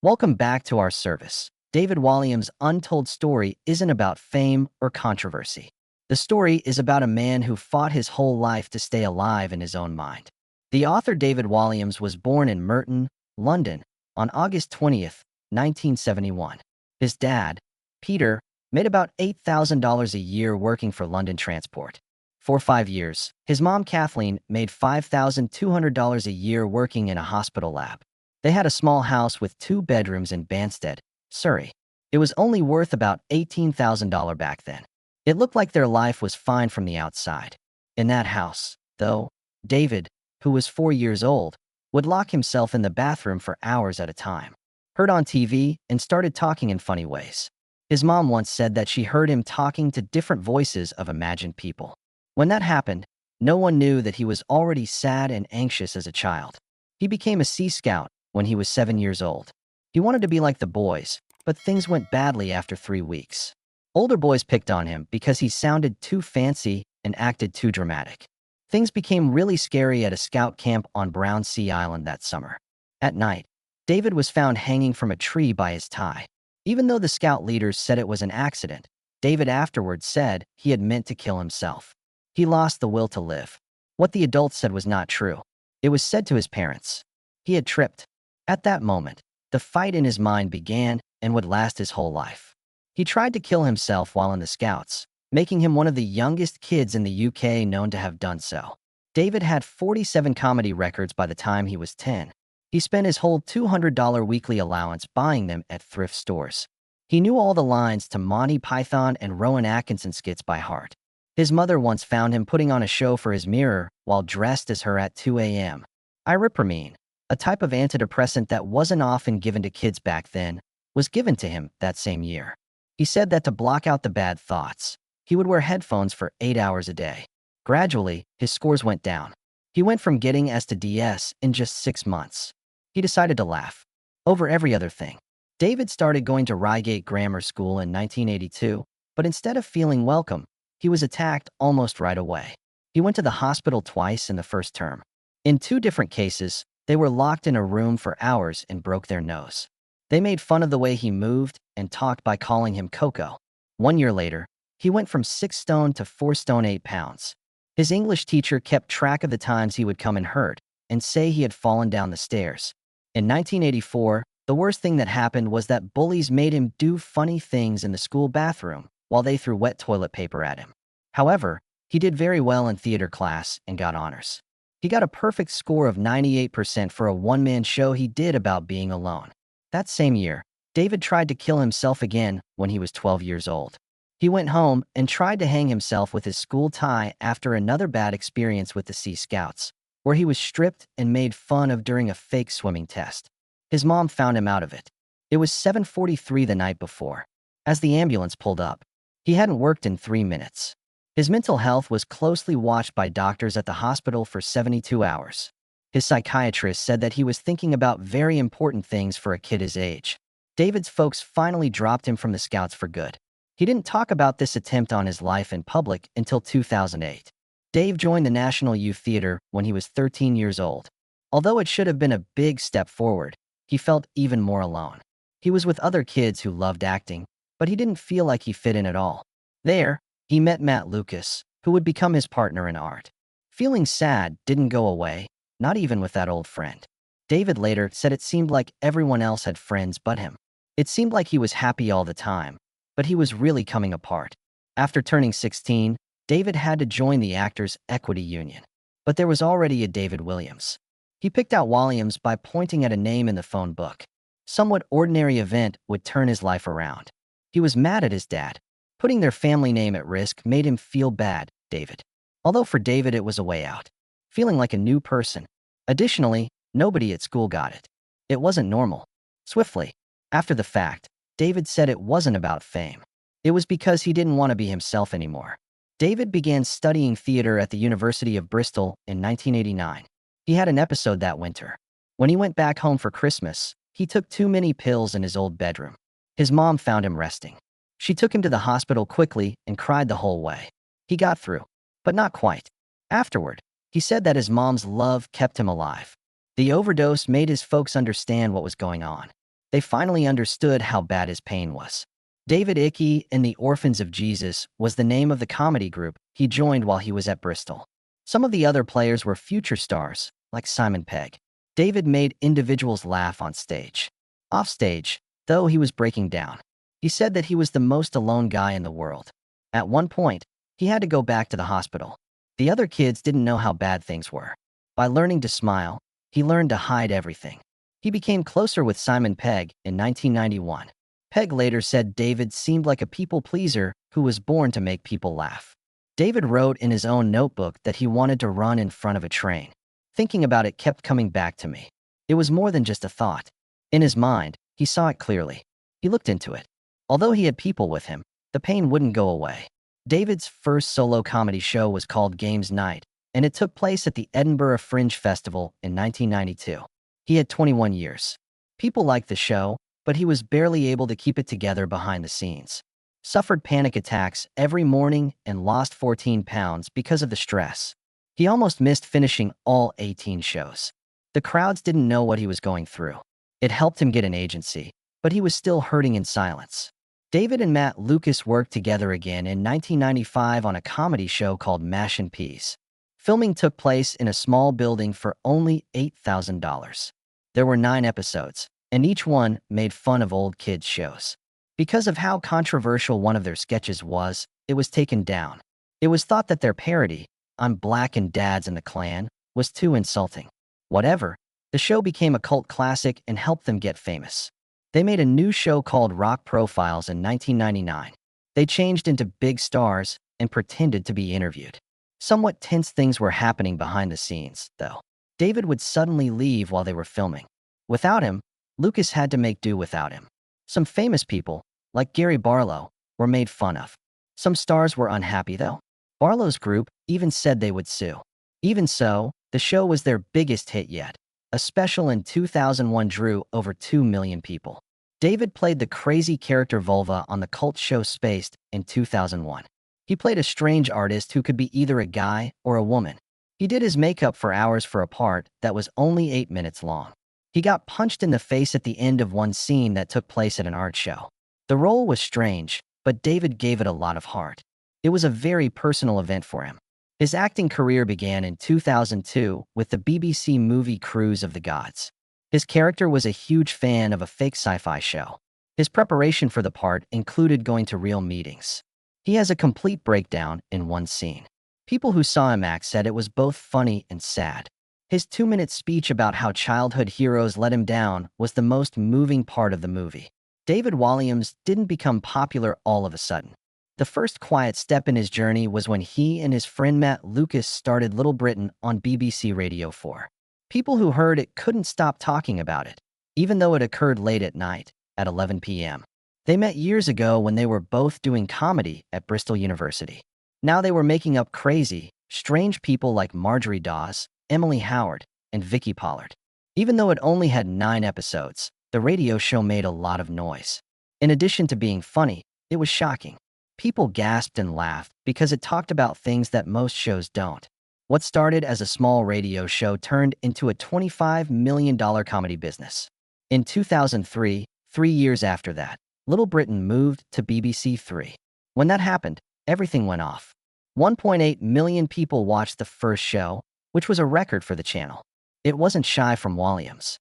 Welcome back to our service. David Walliams' untold story isn't about fame or controversy. The story is about a man who fought his whole life to stay alive in his own mind. The author David Walliams was born in Merton, London, on August 20th, 1971. His dad, Peter, made about $8,000 a year working for London Transport. For 5 years, his mom Kathleen made $5,200 a year working in a hospital lab. They had a small house with 2 bedrooms in Banstead, Surrey. It was only worth about $18,000 back then. It looked like their life was fine from the outside. In that house, though, David, who was 4 years old, would lock himself in the bathroom for hours at a time, heard on TV, and started talking in funny ways. His mom once said that she heard him talking to different voices of imagined people. When that happened, no one knew that he was already sad and anxious as a child. He became a Sea Scout when he was 7 years old. He wanted to be like the boys, but things went badly after 3 weeks. Older boys picked on him because he sounded too fancy and acted too dramatic. Things became really scary at a scout camp on Brown Sea Island that summer. At night, David was found hanging from a tree by his tie. Even though the scout leaders said it was an accident, David afterwards said he had meant to kill himself. He lost the will to live. What the adults said was not true. It was said to his parents. He had tripped. At that moment, the fight in his mind began and would last his whole life. He tried to kill himself while in the Scouts, making him one of the youngest kids in the UK known to have done so. David had 47 comedy records by the time he was 10. He spent his whole $200 weekly allowance buying them at thrift stores. He knew all the lines to Monty Python and Rowan Atkinson skits by heart. His mother once found him putting on a show for his mirror while dressed as her at 2 a.m. Ibuprofen, a type of antidepressant that wasn't often given to kids back then, was given to him that same year. He said that to block out the bad thoughts, he would wear headphones for 8 hours a day. Gradually, his scores went down. He went from getting S to DS in just 6 months. He decided to laugh over every other thing. David started going to Reigate Grammar School in 1982, but instead of feeling welcome, he was attacked almost right away. He went to the hospital twice in the first term. In 2 different cases, they were locked in a room for hours and broke their nose. They made fun of the way he moved and talked by calling him Coco. 1 year later, he went from 6 stone to 4 stone 8 pounds. His English teacher kept track of the times he would come and hurt and say he had fallen down the stairs. In 1984, the worst thing that happened was that bullies made him do funny things in the school bathroom while they threw wet toilet paper at him. However, he did very well in theater class and got honors. He got a perfect score of 98% for a one-man show he did about being alone. That same year, David tried to kill himself again when he was 12 years old. He went home and tried to hang himself with his school tie after another bad experience with the Sea Scouts, where he was stripped and made fun of during a fake swimming test. His mom found him out of it. It was 7:43 the night before. As the ambulance pulled up, he hadn't worked in 3 minutes. His mental health was closely watched by doctors at the hospital for 72 hours. His psychiatrist said that he was thinking about very important things for a kid his age. David's folks finally dropped him from the Scouts for good. He didn't talk about this attempt on his life in public until 2008. Dave joined the National Youth Theater when he was 13 years old. Although it should have been a big step forward, he felt even more alone. He was with other kids who loved acting, but he didn't feel like he fit in at all. There, he met Matt Lucas, who would become his partner in art. Feeling sad didn't go away, not even with that old friend. David later said it seemed like everyone else had friends but him. It seemed like he was happy all the time, but he was really coming apart. After turning 16, David had to join the Actors' Equity Union. But there was already a David Walliams. He picked out Walliams by pointing at a name in the phone book. Somewhat ordinary event would turn his life around. He was mad at his dad. Putting their family name at risk made him feel bad, David. Although for David it was a way out. Feeling like a new person. Additionally, nobody at school got it. It wasn't normal. Swiftly, after the fact, David said it wasn't about fame. It was because he didn't want to be himself anymore. David began studying theater at the University of Bristol in 1989. He had an episode that winter. When he went back home for Christmas, he took too many pills in his old bedroom. His mom found him resting. She took him to the hospital quickly and cried the whole way. He got through, but not quite. Afterward, he said that his mom's love kept him alive. The overdose made his folks understand what was going on. They finally understood how bad his pain was. David Icke and the Orphans of Jesus was the name of the comedy group he joined while he was at Bristol. Some of the other players were future stars, like Simon Pegg. David made individuals laugh on stage. Off stage, though, he was breaking down. He said that he was the most alone guy in the world. At one point, he had to go back to the hospital. The other kids didn't know how bad things were. By learning to smile, he learned to hide everything. He became closer with Simon Pegg in 1991. Pegg later said David seemed like a people pleaser who was born to make people laugh. David wrote in his own notebook that he wanted to run in front of a train. Thinking about it kept coming back to me. It was more than just a thought. In his mind, he saw it clearly. He looked into it. Although he had people with him, the pain wouldn't go away. David's first solo comedy show was called Games Night, and it took place at the Edinburgh Fringe Festival in 1992. He had 21 years. People liked the show, but he was barely able to keep it together behind the scenes. Suffered panic attacks every morning and lost 14 pounds because of the stress. He almost missed finishing all 18 shows. The crowds didn't know what he was going through. It helped him get an agency, but he was still hurting in silence. David and Matt Lucas worked together again in 1995 on a comedy show called Mash and Peas. Filming took place in a small building for only $8,000. There were 9 episodes, and each one made fun of old kids' shows. Because of how controversial one of their sketches was, it was taken down. It was thought that their parody, "I'm Black and Dad's in the Klan," was too insulting. Whatever, the show became a cult classic and helped them get famous. They made a new show called Rock Profiles in 1999. They changed into big stars and pretended to be interviewed. Somewhat tense things were happening behind the scenes, though. David would suddenly leave while they were filming. Without him, Lucas had to make do without him. Some famous people, like Gary Barlow, were made fun of. Some stars were unhappy, though. Barlow's group even said they would sue. Even so, the show was their biggest hit yet. A special in 2001 drew over 2 million people. David played the crazy character Vulva on the cult show Spaced in 2001. He played a strange artist who could be either a guy or a woman. He did his makeup for hours for a part that was only 8 minutes long. He got punched in the face at the end of one scene that took place at an art show. The role was strange, but David gave it a lot of heart. It was a very personal event for him. His acting career began in 2002 with the BBC movie Cruise of the Gods. His character was a huge fan of a fake sci-fi show. His preparation for the part included going to real meetings. He has a complete breakdown in one scene. People who saw him act said it was both funny and sad. His 2-minute speech about how childhood heroes let him down was the most moving part of the movie. David Walliams didn't become popular all of a sudden. The first quiet step in his journey was when he and his friend Matt Lucas started Little Britain on BBC Radio 4. People who heard it couldn't stop talking about it, even though it occurred late at night, at 11 p.m. They met years ago when they were both doing comedy at Bristol University. Now they were making up crazy, strange people like Marjorie Dawes, Emily Howard, and Vicky Pollard. Even though it only had 9 episodes, the radio show made a lot of noise. In addition to being funny, it was shocking. People gasped and laughed because it talked about things that most shows don't. What started as a small radio show turned into a $25 million comedy business. In 2003, 3 years after that, Little Britain moved to BBC 3. When that happened, everything went off. 1.8 million people watched the first show, which was a record for the channel. It wasn't shy from Walliams.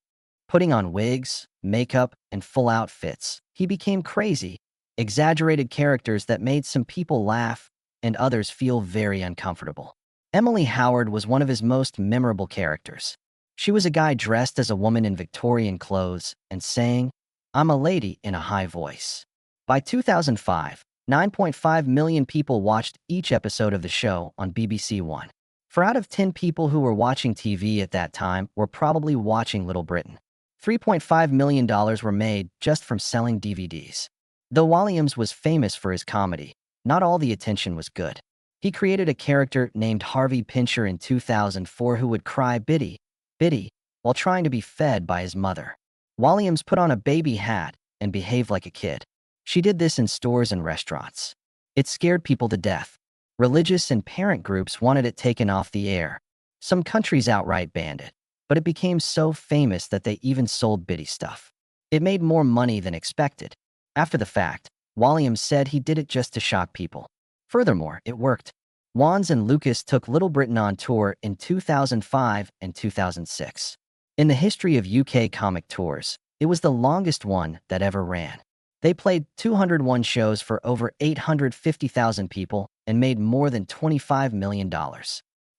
Putting on wigs, makeup, and full outfits, he became crazy, exaggerated characters that made some people laugh and others feel very uncomfortable. Emily Howard was one of his most memorable characters. She was a guy dressed as a woman in Victorian clothes and saying, "I'm a lady," in a high voice. By 2005, 9.5 million people watched each episode of the show on BBC One. 4 out of 10 people who were watching TV at that time were probably watching Little Britain. $3.5 million were made just from selling DVDs. Though Walliams was famous for his comedy, not all the attention was good. He created a character named Harvey Pincher in 2004 who would cry "Biddy, Biddy," while trying to be fed by his mother. Walliams put on a baby hat and behaved like a kid. She did this in stores and restaurants. It scared people to death. Religious and parent groups wanted it taken off the air. Some countries outright banned it, but it became so famous that they even sold Biddy stuff. It made more money than expected. After the fact, Walliams said he did it just to shock people. Furthermore, it worked. Wands and Lucas took Little Britain on tour in 2005 and 2006. In the history of UK comic tours, it was the longest one that ever ran. They played 201 shows for over 850,000 people and made more than $25 million.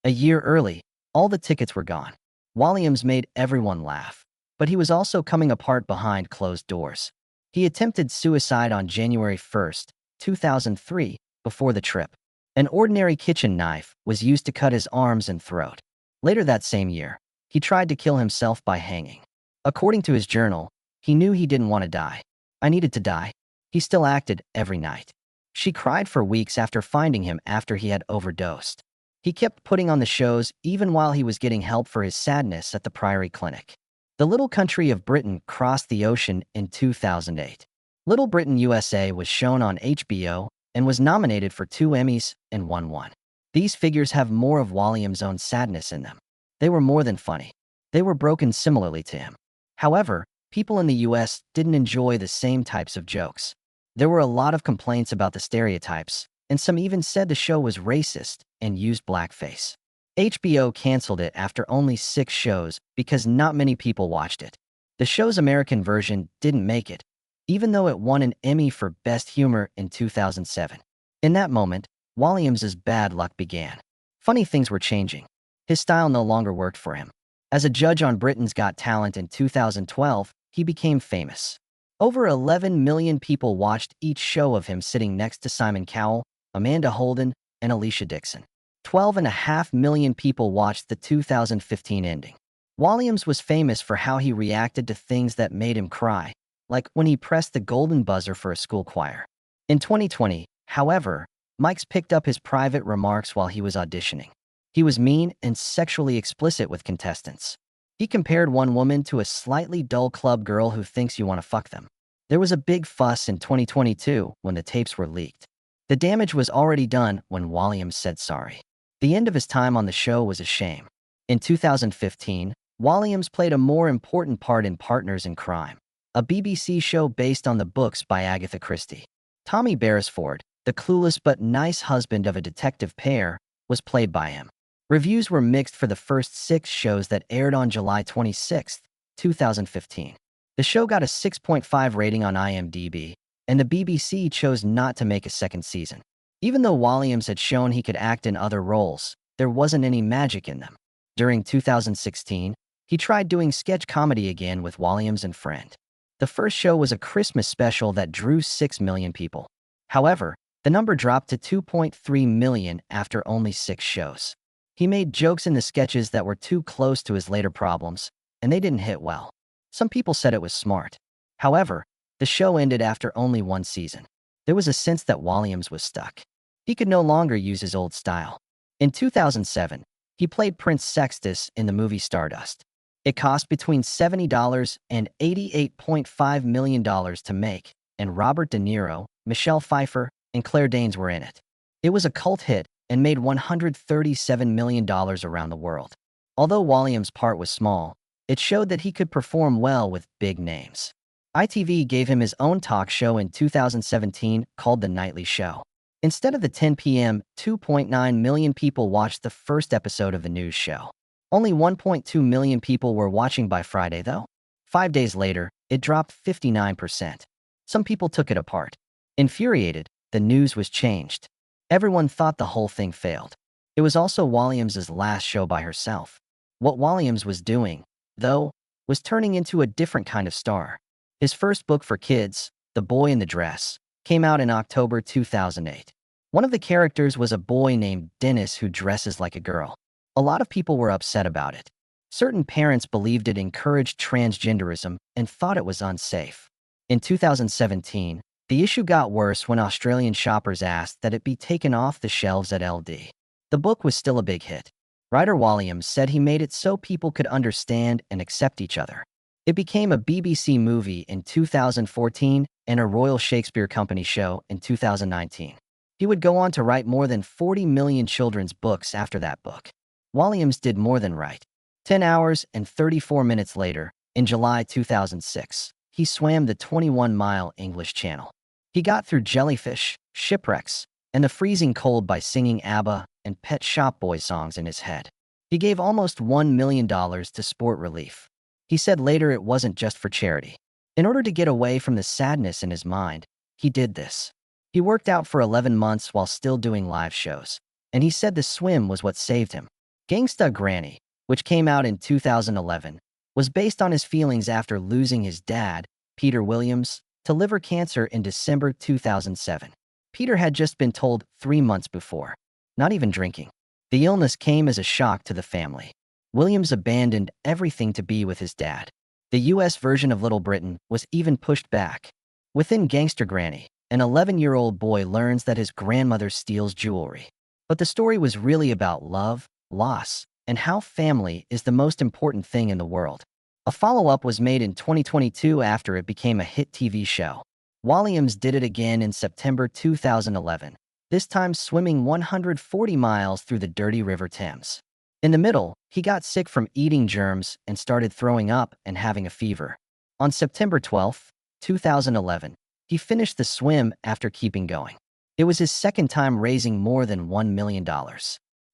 A year early, all the tickets were gone. Walliams made everyone laugh, but he was also coming apart behind closed doors. He attempted suicide on January 1st, 2003, before the trip. An ordinary kitchen knife was used to cut his arms and throat. Later that same year, he tried to kill himself by hanging. According to his journal, he knew he didn't want to die. I needed to die. He still acted every night. She cried for weeks after finding him after he had overdosed. He kept putting on the shows even while he was getting help for his sadness at the Priory Clinic. The little country of Britain crossed the ocean in 2008. Little Britain USA was shown on HBO and was nominated for 2 Emmys and won 1. These figures have more of Walliams' own sadness in them. They were more than funny. They were broken similarly to him. However, people in the US didn't enjoy the same types of jokes. There were a lot of complaints about the stereotypes, and some even said the show was racist and used blackface. HBO canceled it after only 6 shows because not many people watched it. The show's American version didn't make it, even though it won an Emmy for Best Humor in 2007. In that moment, Walliams' bad luck began. Funny things were changing. His style no longer worked for him. As a judge on Britain's Got Talent in 2012, he became famous. Over 11 million people watched each show of him sitting next to Simon Cowell, Amanda Holden, and Alicia Dixon. 12.5 million people watched the 2015 ending. Walliams was famous for how he reacted to things that made him cry, like when he pressed the golden buzzer for a school choir. In 2020, however, Mikes picked up his private remarks while he was auditioning. He was mean and sexually explicit with contestants. He compared one woman to a slightly dull club girl who thinks you want to fuck them. There was a big fuss in 2022 when the tapes were leaked. The damage was already done when Walliams said sorry. The end of his time on the show was a shame. In 2015, Walliams played a more important part in Partners in Crime, a BBC show based on the books by Agatha Christie. Tommy Beresford, the clueless but nice husband of a detective pair, was played by him. Reviews were mixed for the first 6 shows that aired on July 26, 2015. The show got a 6.5 rating on IMDb, and the BBC chose not to make a second season. Even though Walliams had shown he could act in other roles, there wasn't any magic in them. During 2016, he tried doing sketch comedy again with Walliams and Friend. The first show was a Christmas special that drew 6 million people. However, the number dropped to 2.3 million after only 6 shows. He made jokes in the sketches that were too close to his later problems, and they didn't hit well. Some people said it was smart. However, the show ended after only 1 season. There was a sense that Walliams was stuck. He could no longer use his old style. In 2007, he played Prince Sextus in the movie Stardust. It cost between $70 and $88.5 million to make, and Robert De Niro, Michelle Pfeiffer, and Claire Danes were in it. It was a cult hit and made $137 million around the world. Although Walliams' part was small, it showed that he could perform well with big names. ITV gave him his own talk show in 2017 called The Nightly Show. Instead of the 10 p.m., 2.9 million people watched the first episode of the news show. Only 1.2 million people were watching by Friday, though. 5 days later, it dropped 59%. Some people took it apart. Infuriated, the news was changed. Everyone thought the whole thing failed. It was also Walliams' last show by herself. What Walliams was doing, though, was turning into a different kind of star. His first book for kids, The Boy in the Dress, came out in October 2008. One of the characters was a boy named Dennis who dresses like a girl. A lot of people were upset about it. Certain parents believed it encouraged transgenderism and thought it was unsafe. In 2017, the issue got worse when Australian shoppers asked that it be taken off the shelves at LD. The book was still a big hit. Writer Walliams said he made it so people could understand and accept each other. It became a BBC movie in 2014 and a Royal Shakespeare Company show in 2019. He would go on to write more than 40 million children's books after that book. Walliams did more than write. 10 hours and 34 minutes later, in July 2006, he swam the 21-mile English Channel. He got through jellyfish, shipwrecks, and the freezing cold by singing ABBA and Pet Shop Boys songs in his head. He gave almost $1 million to Sport Relief. He said later it wasn't just for charity. In order to get away from the sadness in his mind, he did this. He worked out for 11 months while still doing live shows, and he said the swim was what saved him. Gangsta Granny, which came out in 2011, was based on his feelings after losing his dad, Peter Walliams, to liver cancer in December 2007. Peter had just been told 3 months before, not even drinking. The illness came as a shock to the family. Walliams abandoned everything to be with his dad. The US version of Little Britain was even pushed back. Within Gangster Granny, an 11-year-old boy learns that his grandmother steals jewelry. But the story was really about love, loss, and how family is the most important thing in the world. A follow-up was made in 2022 after it became a hit TV show. Walliams did it again in September 2011, this time swimming 140 miles through the dirty River Thames. In the middle, he got sick from eating germs and started throwing up and having a fever. On September 12, 2011, he finished the swim after keeping going. It was his second time raising more than $1 million.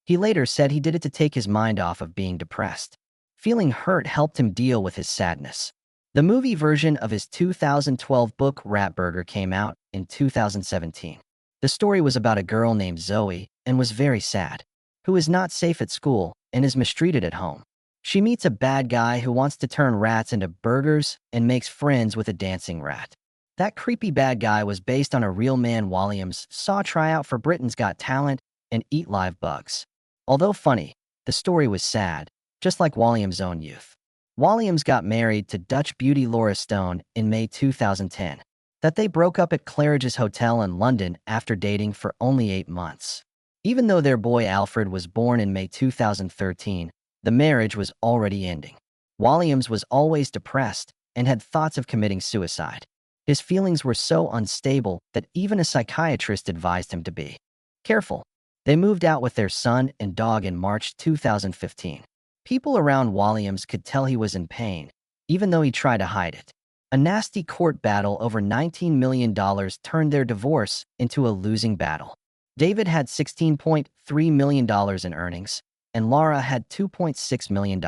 He later said he did it to take his mind off of being depressed. Feeling hurt helped him deal with his sadness. The movie version of his 2012 book Ratburger came out in 2017. The story was about a girl named Zoe and was very sad, who is not safe at school and is mistreated at home. She meets a bad guy who wants to turn rats into burgers and makes friends with a dancing rat. That creepy bad guy was based on a real man Walliams saw try out for Britain's Got Talent and eat live bugs. Although funny, the story was sad, just like Walliams' own youth. Walliams got married to Dutch beauty Laura Stone in May 2010. That they broke up at Claridge's Hotel in London after dating for only 8 months. Even though their boy Alfred was born in May 2013, the marriage was already ending. Walliams was always depressed and had thoughts of committing suicide. His feelings were so unstable that even a psychiatrist advised him to be careful. They moved out with their son and dog in March 2015. People around Walliams could tell he was in pain, even though he tried to hide it. A nasty court battle over $19 million turned their divorce into a losing battle. David had $16.3 million in earnings, and Laura had $2.6 million.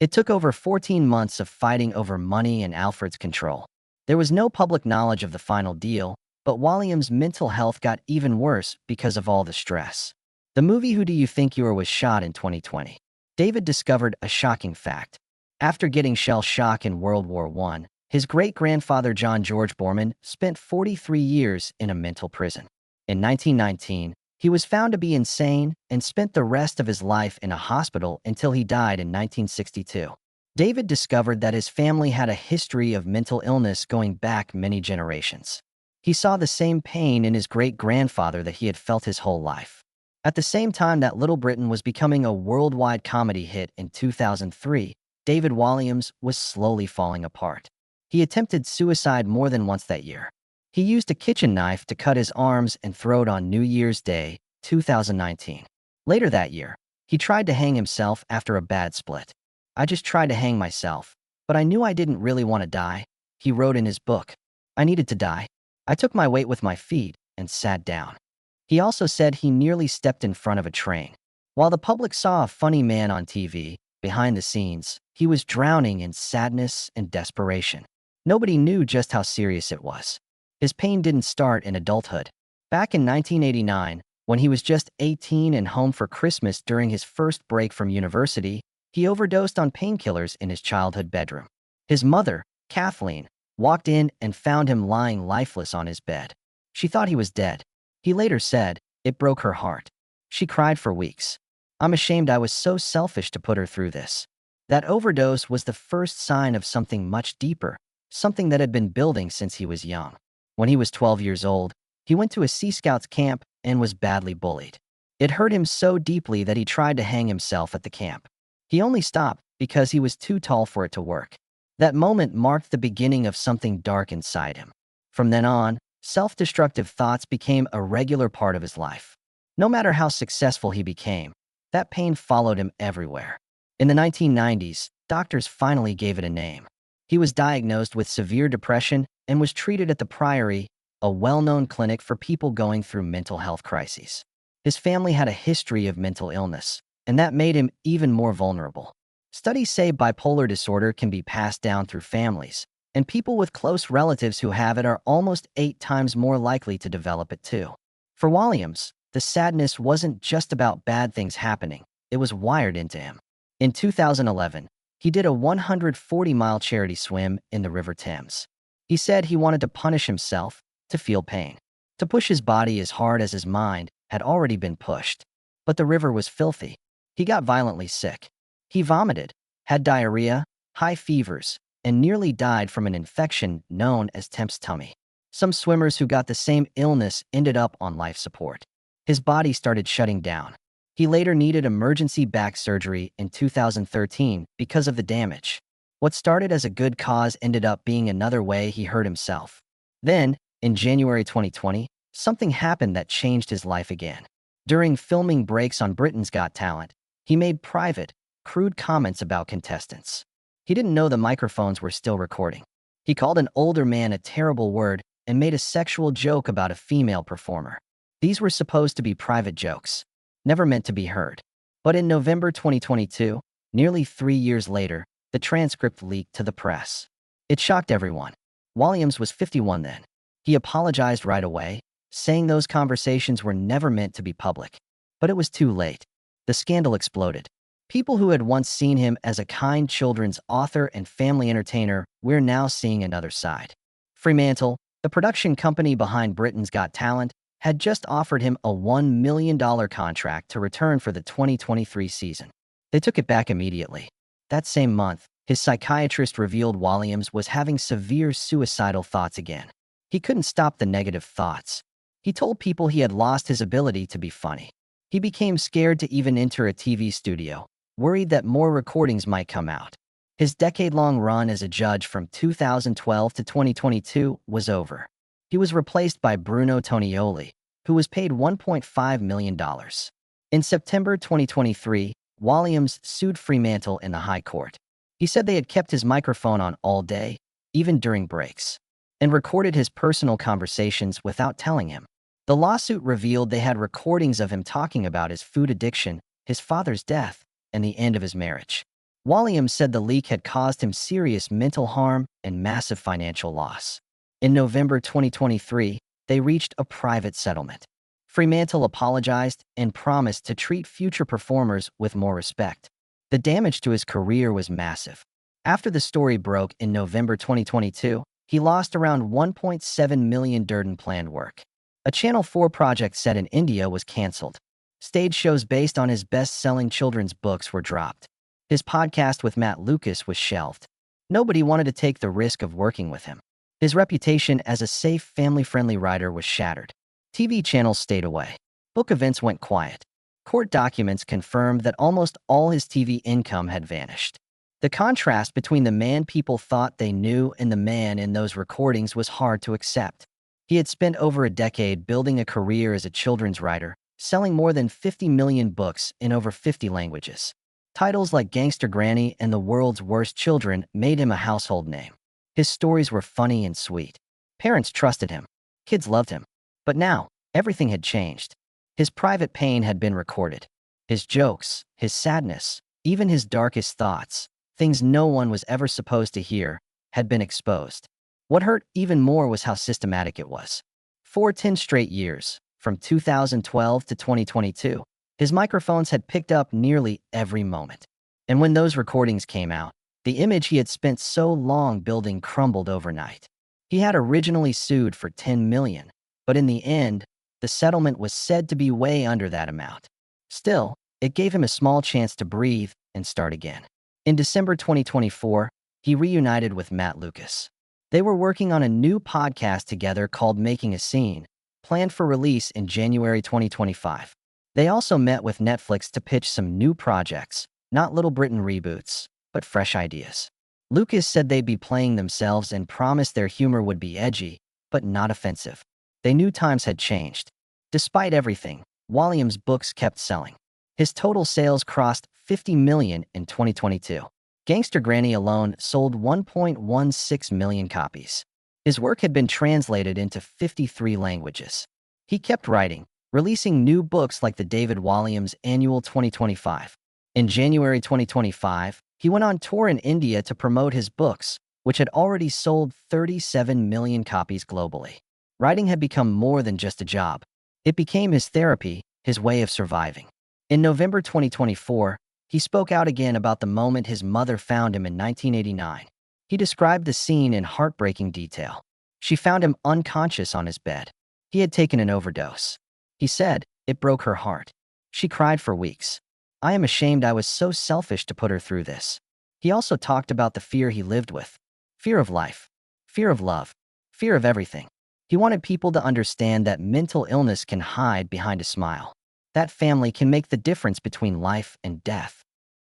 It took over 14 months of fighting over money and Alfred's control. There was no public knowledge of the final deal, but Walliams' mental health got even worse because of all the stress. The movie Who Do You Think You Are was shot in 2020. David discovered a shocking fact. After getting shell shock in World War I, his great-grandfather John George Borman spent 43 years in a mental prison. In 1919, he was found to be insane and spent the rest of his life in a hospital until he died in 1962. David discovered that his family had a history of mental illness going back many generations. He saw the same pain in his great-grandfather that he had felt his whole life. At the same time that Little Britain was becoming a worldwide comedy hit in 2003, David Walliams was slowly falling apart. He attempted suicide more than once that year. He used a kitchen knife to cut his arms and throw it on New Year's Day, 2019. Later that year, he tried to hang himself after a bad split. "I just tried to hang myself, but I knew I didn't really want to die," he wrote in his book. "I needed to die. I took my weight with my feet and sat down." He also said he nearly stepped in front of a train. While the public saw a funny man on TV, behind the scenes, he was drowning in sadness and desperation. Nobody knew just how serious it was. His pain didn't start in adulthood. Back in 1989, when he was just 18 and home for Christmas during his first break from university, he overdosed on painkillers in his childhood bedroom. His mother, Kathleen, walked in and found him lying lifeless on his bed. She thought he was dead. He later said, "It broke her heart. She cried for weeks. I'm ashamed I was so selfish to put her through this." That overdose was the first sign of something much deeper, something that had been building since he was young. When he was 12 years old, he went to a Sea Scouts camp and was badly bullied. It hurt him so deeply that he tried to hang himself at the camp. He only stopped because he was too tall for it to work. That moment marked the beginning of something dark inside him. From then on, self-destructive thoughts became a regular part of his life. No matter how successful he became, that pain followed him everywhere. In the 1990s, doctors finally gave it a name. He was diagnosed with severe depression and was treated at the Priory, a well-known clinic for people going through mental health crises. His family had a history of mental illness, and that made him even more vulnerable. Studies say bipolar disorder can be passed down through families, and people with close relatives who have it are almost 8 times more likely to develop it too. For Walliams, the sadness wasn't just about bad things happening, it was wired into him. In 2011, he did a 140-mile charity swim in the River Thames. He said he wanted to punish himself, to feel pain, to push his body as hard as his mind had already been pushed. But the river was filthy. He got violently sick. He vomited, had diarrhea, high fevers, and nearly died from an infection known as Temp's tummy. Some swimmers who got the same illness ended up on life support. His body started shutting down. He later needed emergency back surgery in 2013 because of the damage. What started as a good cause ended up being another way he hurt himself. Then, in January 2020, something happened that changed his life again. During filming breaks on Britain's Got Talent, he made private, crude comments about contestants. He didn't know the microphones were still recording. He called an older man a terrible word and made a sexual joke about a female performer. These were supposed to be private jokes, never meant to be heard. But in November 2022, nearly 3 years later, the transcript leaked to the press. It shocked everyone. Walliams was 51 then. He apologized right away, saying those conversations were never meant to be public. But it was too late. The scandal exploded. People who had once seen him as a kind children's author and family entertainer were now seeing another side. Fremantle, the production company behind Britain's Got Talent, had just offered him a $1 million contract to return for the 2023 season. They took it back immediately. That same month, his psychiatrist revealed Walliams was having severe suicidal thoughts again. He couldn't stop the negative thoughts. He told people he had lost his ability to be funny. He became scared to even enter a TV studio, worried that more recordings might come out. His decade-long run as a judge from 2012 to 2022 was over. He was replaced by Bruno Tonioli, who was paid $1.5 million. In September 2023, Walliams sued Fremantle in the High Court. He said they had kept his microphone on all day, even during breaks, and recorded his personal conversations without telling him. The lawsuit revealed they had recordings of him talking about his food addiction, his father's death, and the end of his marriage. Walliams said the leak had caused him serious mental harm and massive financial loss. In November 2023, they reached a private settlement. Fremantle apologized and promised to treat future performers with more respect. The damage to his career was massive. After the story broke in November 2022, he lost around $1.7 million in planned work. A Channel 4 project set in India was cancelled. Stage shows based on his best-selling children's books were dropped. His podcast with Matt Lucas was shelved. Nobody wanted to take the risk of working with him. His reputation as a safe, family-friendly writer was shattered. TV channels stayed away. Book events went quiet. Court documents confirmed that almost all his TV income had vanished. The contrast between the man people thought they knew and the man in those recordings was hard to accept. He had spent over a decade building a career as a children's writer, selling more than 50 million books in over 50 languages. Titles like Gangster Granny and The World's Worst Children made him a household name. His stories were funny and sweet. Parents trusted him. Kids loved him. But now, everything had changed. His private pain had been recorded. His jokes, his sadness, even his darkest thoughts, things no one was ever supposed to hear, had been exposed. What hurt even more was how systematic it was. For 10 straight years, from 2012 to 2022, his microphones had picked up nearly every moment. And when those recordings came out, the image he had spent so long building crumbled overnight. He had originally sued for $10 million, but in the end, the settlement was said to be way under that amount. Still, it gave him a small chance to breathe and start again. In December 2024, he reunited with Matt Lucas. They were working on a new podcast together called Making a Scene, planned for release in January 2025. They also met with Netflix to pitch some new projects, not Little Britain reboots, but fresh ideas. Lucas said they'd be playing themselves and promised their humor would be edgy, but not offensive. They knew times had changed. Despite everything, Walliams' books kept selling. His total sales crossed 50 million in 2022. Gangster Granny alone sold 1.16 million copies. His work had been translated into 53 languages. He kept writing, releasing new books like the David Walliams Annual 2025. In January 2025, he went on tour in India to promote his books, which had already sold 37 million copies globally. Writing had become more than just a job. It became his therapy, his way of surviving. In November 2024, he spoke out again about the moment his mother found him in 1989. He described the scene in heartbreaking detail. She found him unconscious on his bed. He had taken an overdose. He said, "It broke her heart. She cried for weeks. I am ashamed I was so selfish to put her through this." He also talked about the fear he lived with. Fear of life, fear of love, fear of everything. He wanted people to understand that mental illness can hide behind a smile. That family can make the difference between life and death.